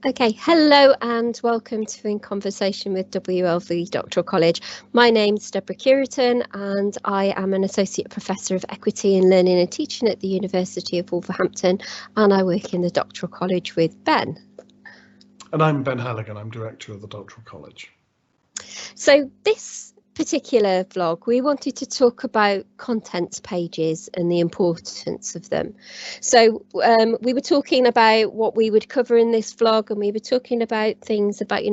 Okay, hello and welcome to In Conversation with WLV Doctoral College. My name's Deborah Curitan and I am an Associate Professor of Equity in Learning and Teaching at the University of Wolverhampton, and I work in the Doctoral College with Ben. And I'm Ben Halligan, I'm Director of the Doctoral College. So this particular vlog, we wanted to talk about contents pages and the importance of them. So we were talking about what we would cover in this vlog, and we were talking about things about,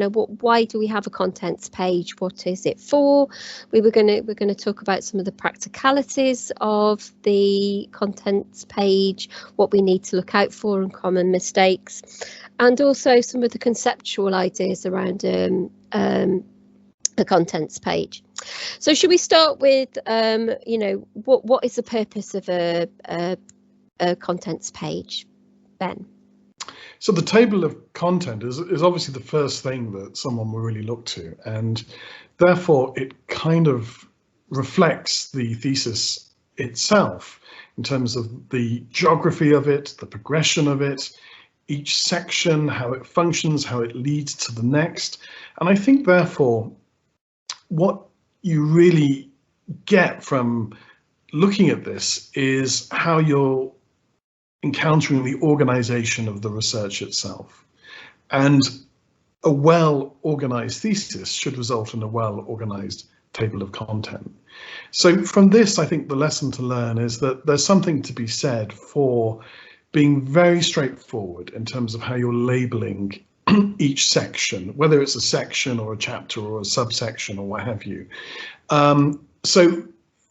why do we have a contents page? What is it for? We're going to talk about some of the practicalities of the contents page, what we need to look out for and common mistakes, and also some of the conceptual ideas around the contents page. So should we start with, what is the purpose of a contents page, Ben? So the table of content is obviously the first thing that someone will really look to, and therefore it kind of reflects the thesis itself in terms of the geography of it, the progression of it, each section, how it functions, how it leads to the next. And I think therefore what you really get from looking at this is how you're encountering the organization of the research itself. And a well-organized thesis should result in a well-organized table of content. So from this, I think the lesson to learn is that there's something to be said for being very straightforward in terms of how you're labeling each section, whether it's a section or a chapter or a subsection or what have you. So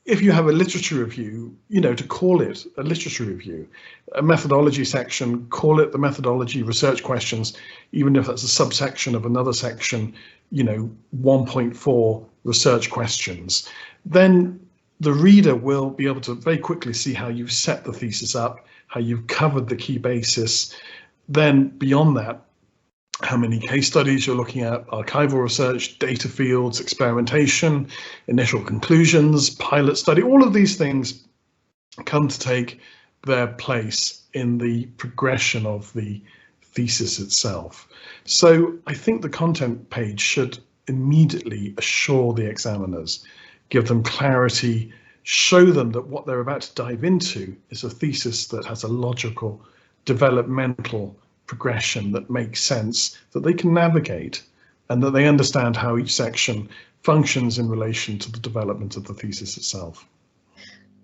if you have a literature review, to call it a literature review, a methodology section, call it the methodology research questions, even if that's a subsection of another section, 1.4 research questions, then the reader will be able to very quickly see how you've set the thesis up, how you've covered the key basis. Then beyond that, how many case studies you're looking at, archival research, data fields, experimentation, initial conclusions, pilot study, all of these things come to take their place in the progression of the thesis itself. So I think the content page should immediately assure the examiners, give them clarity, show them that what they're about to dive into is a thesis that has a logical, developmental progression that makes sense, that they can navigate, and that they understand how each section functions in relation to the development of the thesis itself.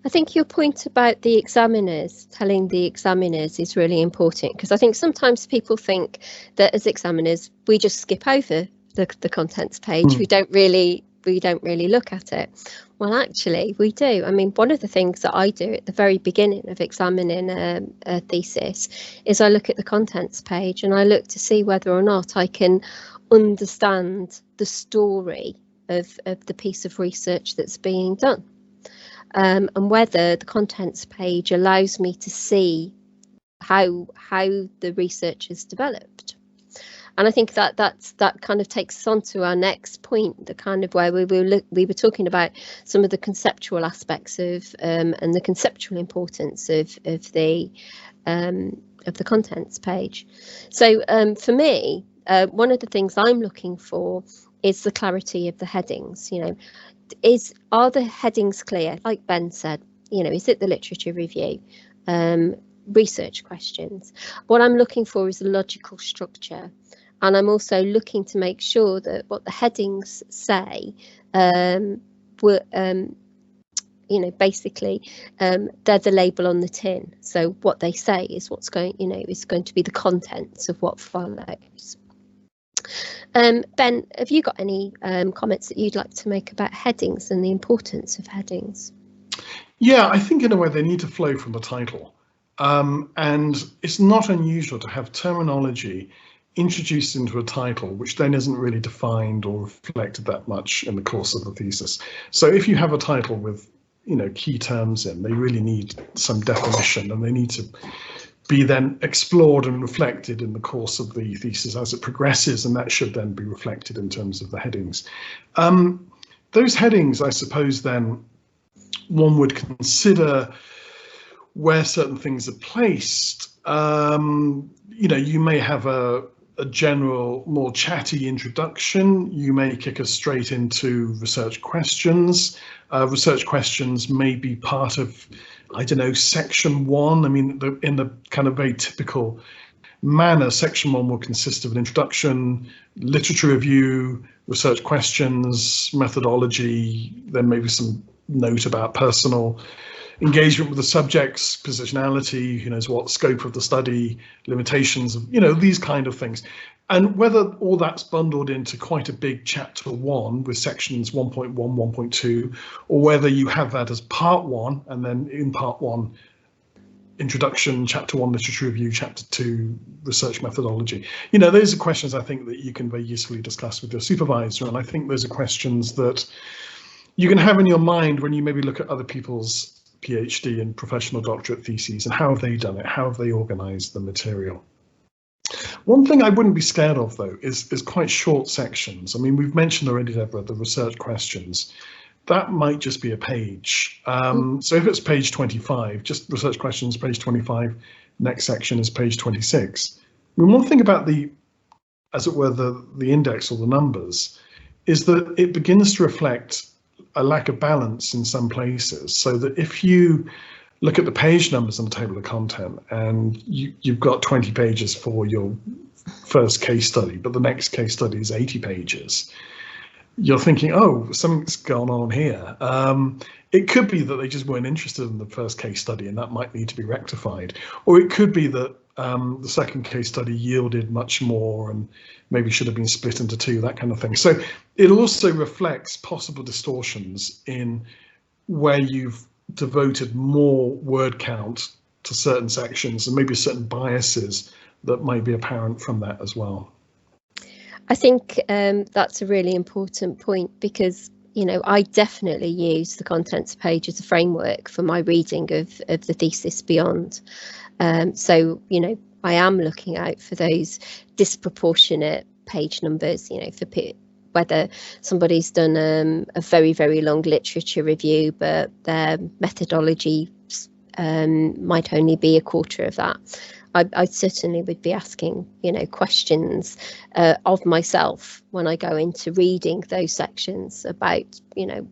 I think your point about the examiners, telling the examiners, is really important, because I think sometimes people think that as examiners we just skip over the contents page. We don't really look at it. Well, actually we do. I mean, one of the things that I do at the very beginning of examining a thesis is I look at the contents page and I look to see whether or not I can understand the story of the piece of research that's being done, and whether the contents page allows me to see how the research is developed. And I think that kind of takes us on to our next point, the kind of where we were talking about some of the conceptual aspects of and the conceptual importance of the contents page. So for me, one of the things I'm looking for is the clarity of the headings. Are the headings clear? Like Ben said, is it the literature review? Research questions. What I'm looking for is a logical structure. And I'm also looking to make sure that what the headings say, basically, they're the label on the tin. So what they say is what's going, is going to be the contents of what follows. Ben, have you got any comments that you'd like to make about headings and the importance of headings? Yeah, I think in a way they need to flow from the title. And it's not unusual to have terminology introduced into a title which then isn't really defined or reflected that much in the course of the thesis. So if you have a title with key terms in, they really need some definition, and they need to be then explored and reflected in the course of the thesis as it progresses, and that should then be reflected in terms of the headings. Those headings, I suppose, then one would consider where certain things are placed. You may have a general, more chatty introduction, you may kick us straight into research questions. Research questions may be part of, I don't know, section 1. I mean, in the kind of very typical manner, section 1 will consist of an introduction, literature review, research questions, methodology, then maybe some note about personal engagement with the subjects, positionality, who knows what, scope of the study, limitations of, these kind of things. And whether all that's bundled into quite a big chapter 1 with sections 1.1, 1.2, or whether you have that as part 1, and then in part 1, introduction, chapter 1, literature review, chapter 2, research methodology. Those are questions I think that you can very usefully discuss with your supervisor. And I think those are questions that you can have in your mind when you maybe look at other people's PhD and professional doctorate theses and how have they done it, how have they organized the material. One thing I wouldn't be scared of, though, is quite short sections. I mean, we've mentioned already, Deborah, the research questions. That might just be a page. So if it's page 25, just research questions, page 25, next section is page 26. I mean, one thing about the, as it were, the index or the numbers, is that it begins to reflect a lack of balance in some places, so that if you look at the page numbers on the table of content and you've got 20 pages for your first case study, but the next case study is 80 pages, you're thinking, oh, something's gone on here. It could be that they just weren't interested in the first case study and that might need to be rectified. Or it could be that the second case study yielded much more and maybe should have been split into 2, that kind of thing. So it also reflects possible distortions in where you've devoted more word count to certain sections and maybe certain biases that might be apparent from that as well. I think that's a really important point because, I definitely use the contents page as a framework for my reading of the thesis beyond. So, I am looking out for those disproportionate page numbers, for whether somebody's done a very, very long literature review, but their methodology might only be a quarter of that. I certainly would be asking, questions of myself when I go into reading those sections about,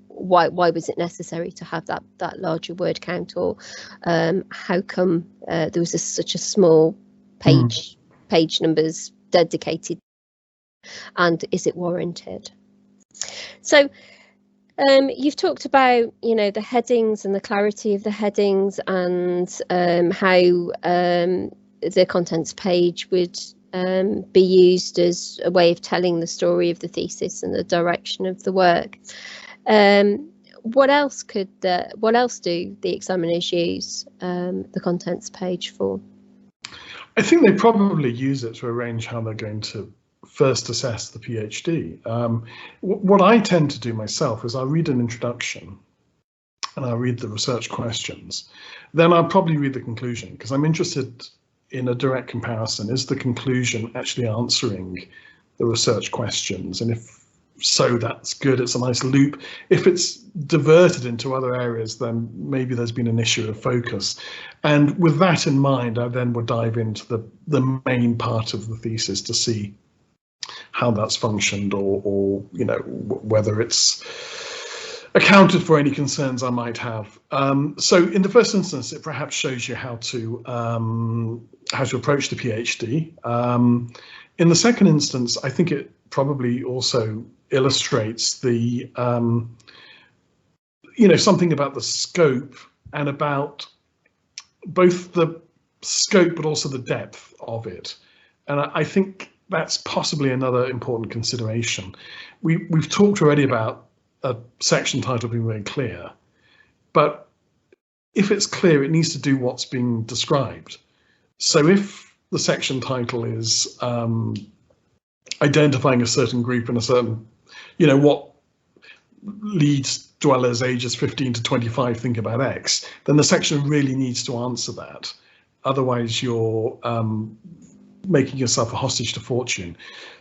why was it necessary to have that larger word count, or how come there was such a small page numbers dedicated, and is it warranted? So you've talked about, the headings and the clarity of the headings and how the contents page would be used as a way of telling the story of the thesis and the direction of the work. What else do the examiners use the contents page for? I think they probably use it to arrange how they're going to first assess the PhD. What I tend to do myself is I read an introduction and I'll read the research questions. Then I'll probably read the conclusion because I'm interested in a direct comparison. Is the conclusion actually answering the research questions? And if so, that's good. It's a nice loop. If it's diverted into other areas, then maybe there's been an issue of focus. And with that in mind, I then would dive into the main part of the thesis to see how that's functioned, or whether it's accounted for any concerns I might have. So in the first instance, it perhaps shows you how to approach the PhD. In the second instance, I think it probably also illustrates the something about the scope and about both the scope but also the depth of it. And I think that's possibly another important consideration. We've talked already about a section title being very clear, but if it's clear, it needs to do what's being described. So if the section title is identifying a certain group and a certain, what leads dwellers ages 15 to 25 think about X, then the section really needs to answer that. Otherwise, you're making yourself a hostage to fortune.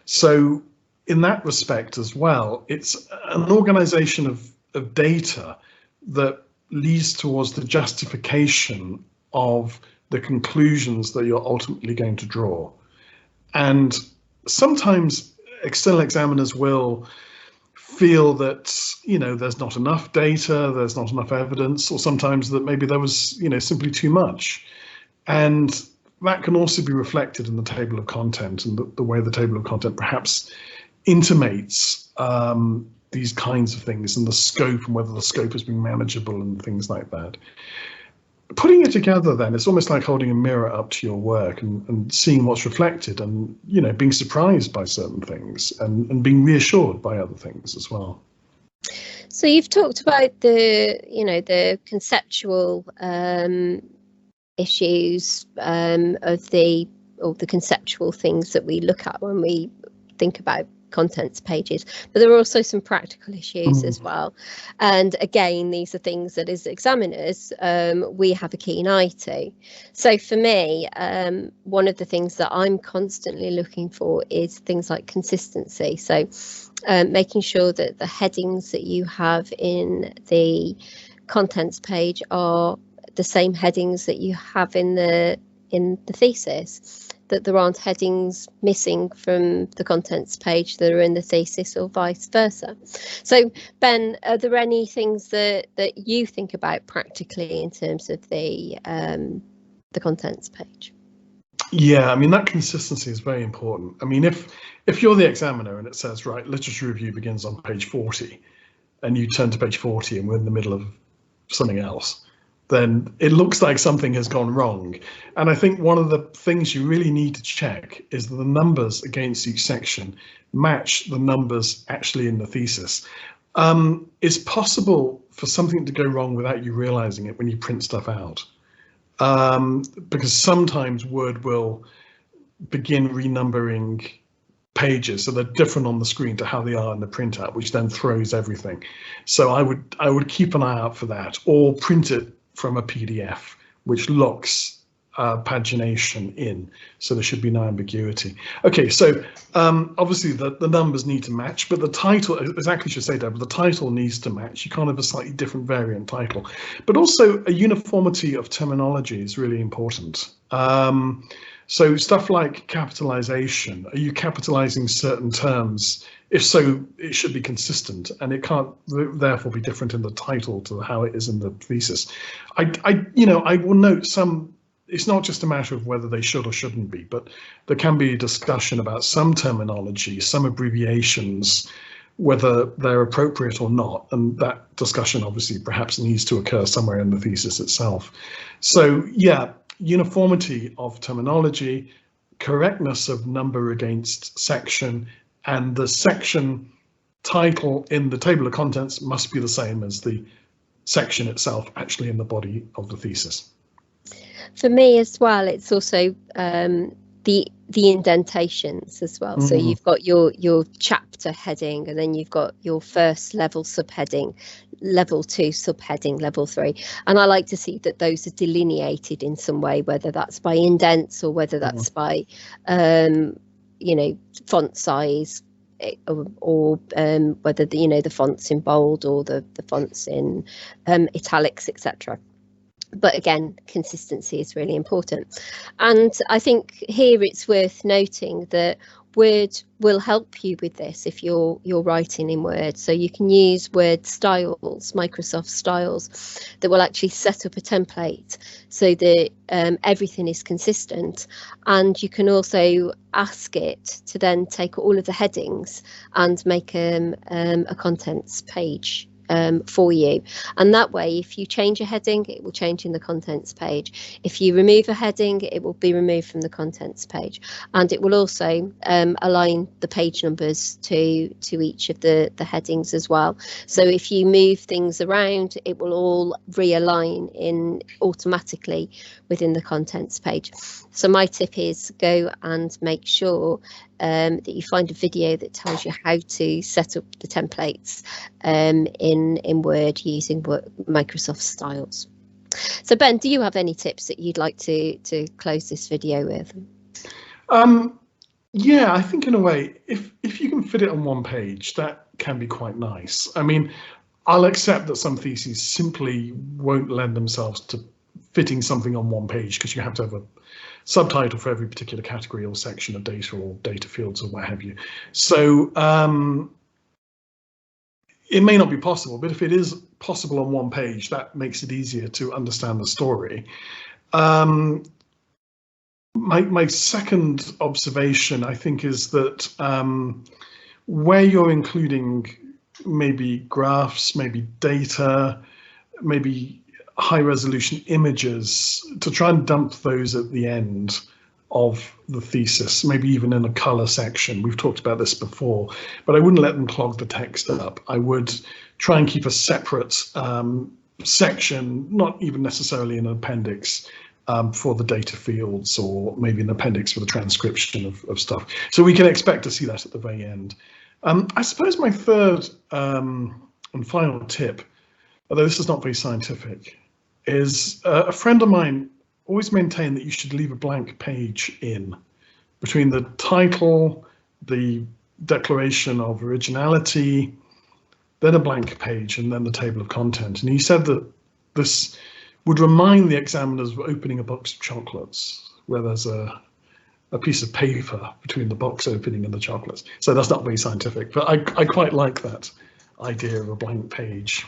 So in that respect as well, it's an organization of data that leads towards the justification of the conclusions that you're ultimately going to draw. And sometimes external examiners will feel that, you know, there's not enough data, there's not enough evidence, or sometimes that maybe there was, you know, simply too much. And that can also be reflected in the table of content, and the way the table of content perhaps intimates these kinds of things, and the scope, and whether the scope has been manageable and things like that. Putting it together, then, it's almost like holding a mirror up to your work and seeing what's reflected, and, you know, being surprised by certain things and being reassured by other things as well. So you've talked about the, you know, the conceptual issues of the conceptual things that we look at when we think about contents pages, but there are also some practical issues as well. And again, these are things that as examiners we have a keen eye to. So for me, one of the things that I'm constantly looking for is things like consistency. So making sure that the headings that you have in the contents page are the same headings that you have in the thesis, that there aren't headings missing from the contents page that are in the thesis, or vice versa. So Ben, are there any things that you think about practically in terms of the contents page? Yeah, I mean, that consistency is very important. I mean, if you're the examiner and it says, right, literature review begins on page 40, and you turn to page 40 and we're in the middle of something else, then it looks like something has gone wrong. And I think one of the things you really need to check is that the numbers against each section match the numbers actually in the thesis. It's possible for something to go wrong without you realizing it when you print stuff out, because sometimes Word will begin renumbering pages so they're different on the screen to how they are in the printout, which then throws everything. So I would keep an eye out for that, or print it from a PDF, which locks pagination in, so there should be no ambiguity. Okay, so obviously the numbers need to match, but the title, exactly should say that, but the title needs to match. You can't have a slightly different variant title, but also a uniformity of terminology is really important. So stuff like capitalization, are you capitalizing certain terms? If so, it should be consistent, and it can't therefore be different in the title to how it is in the thesis. I will note some, it's not just a matter of whether they should or shouldn't be, but there can be a discussion about some terminology, some abbreviations, whether they're appropriate or not, and that discussion obviously perhaps needs to occur somewhere in the thesis itself. So yeah, uniformity of terminology, correctness of number against section, and the section title in the table of contents must be the same as the section itself actually in the body of the thesis. For me as well, it's also the indentations as well. So you've got your chapter heading, and then you've got your first level subheading, level 2 subheading, level 3, and I like to see that those are delineated in some way, whether that's by indents or whether that's by you know, font size, or whether the font's in bold or the font's in italics, etc. But again, consistency is really important. And I think here it's worth noting that Word will help you with this if you're writing in Word. So you can use Word styles, Microsoft styles, that will actually set up a template so that everything is consistent. And you can also ask it to then take all of the headings and make a contents page for you, and that way if you change a heading, it will change in the contents page. If you remove a heading, it will be removed from the contents page, and it will also align the page numbers to each of the headings as well. So if you move things around, it will all realign in automatically within the contents page. So my tip is go and make sure that you find a video that tells you how to set up the templates in Word using Microsoft styles. So Ben, do you have any tips that you'd like to close this video with? Yeah, I think in a way, if you can fit it on one page, that can be quite nice. I mean, I'll accept that some theses simply won't lend themselves to fitting something on one page because you have to have subtitle for every particular category or section of data or data fields or what have you. So it may not be possible, but if it is possible on one page, that makes it easier to understand the story. My second observation, I think, is that where you're including maybe graphs, maybe data, maybe high resolution images, to try and dump those at the end of the thesis, maybe even in a color section. We've talked about this before, but I wouldn't let them clog the text up. I would try and keep a separate section, not even necessarily an appendix, for the data fields, or maybe an appendix for the transcription of stuff. So we can expect to see that at the very end. I suppose my third and final tip, although this is not very scientific, is a friend of mine always maintained that you should leave a blank page in between the title, the declaration of originality, then a blank page, and then the table of content. And he said that this would remind the examiners of opening a box of chocolates, where there's a piece of paper between the box opening and the chocolates. So that's not very scientific, but I quite like that idea of a blank page.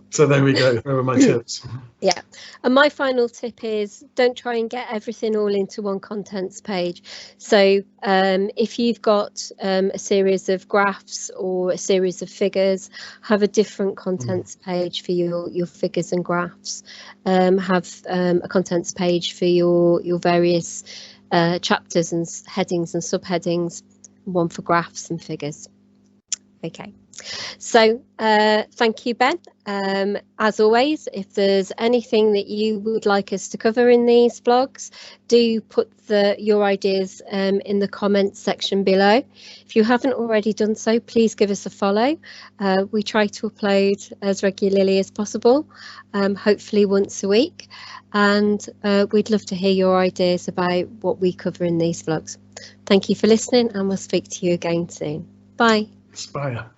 So there we go. There are my tips. Yeah, and my final tip is don't try and get everything all into one contents page. So if you've got a series of graphs or a series of figures, have a different contents page for your figures and graphs. Have a contents page for your various chapters and headings and subheadings, one for graphs and figures. Okay, so thank you, Ben. As always, if there's anything that you would like us to cover in these vlogs, do put your ideas in the comments section below. If you haven't already done so, please give us a follow. We try to upload as regularly as possible, hopefully once a week, and we'd love to hear your ideas about what we cover in these vlogs. Thank you for listening, and we'll speak to you again soon. Bye. Aspire.